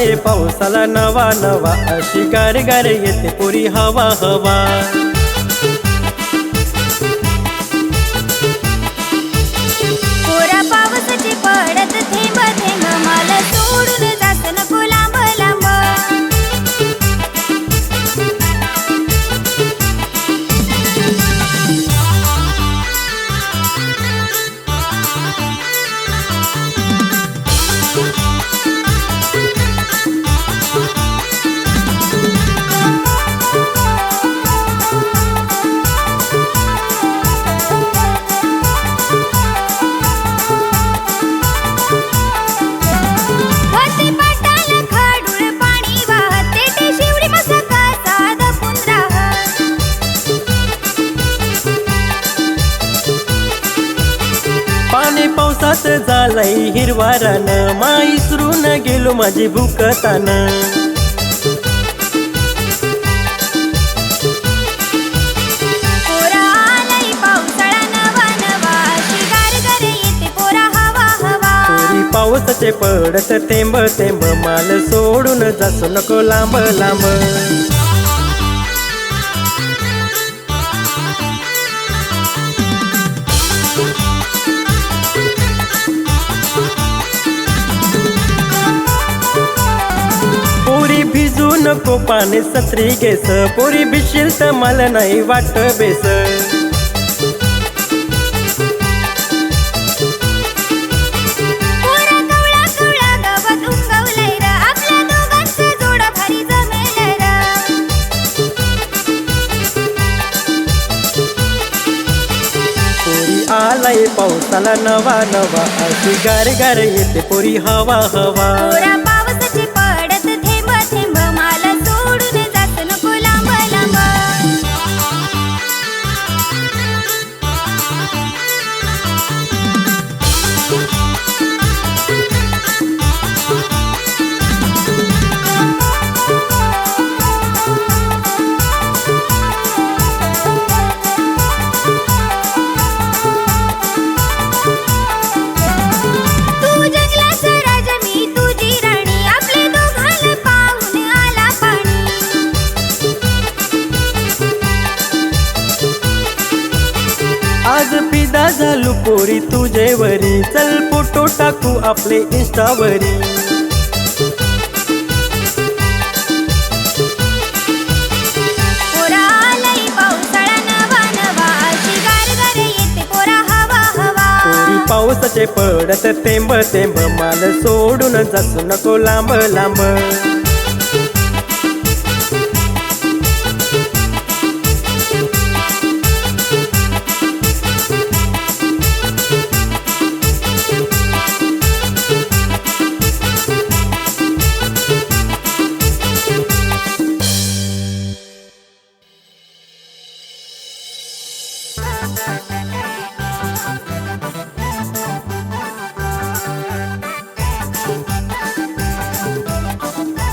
आलाय पावसाला नवा नवा, अशी गार गार येते पोरी हवा हवा। पोरा पावसाची पडत थेंब थेंब, मला सोडून जात नको लांब लांब। पाणी पावसात झालंय हिरवा रान, माईसरून गेलो माझी भूकतान। पोरा आलाय पावसाळा नवा नवा, अशी गार गार येते पोरा हवा हवा। पोरी पावसाचे पडत थेंब थेंब, माल सोडून जासू नको लांब लांब। पोरी भिजू नको पाणी सत्री घेस, पोरी भिशील तर मला नाही वाट बेस। पोरा कवळा कवळा गवत उगवलंय र, आपल्या दोघांचं जोड भारी जमेलंय र। पोरी आलाय पावसाला नवा नवा, अशी गार गार येते पोरी हवा हवा। पोरा पावसाची पडत थेंब थेंब, मला सोडून जात नको लांब लांब। तू जंगलाचा राजा मी तुझी राणी, आपले दोघांना पाहून आला पाणी। आज फिदा झालो पोरी तुझेवरी, चल फोटो टाकू आपले इंस्टावरी। पोरा आलाय पावसाळा नवा नवा, अशी गार गार येते पोरा हवा हवा। पोरी पावसाचे पडत थेंब थेंब, माल सोडून जासू नको लांब लांब।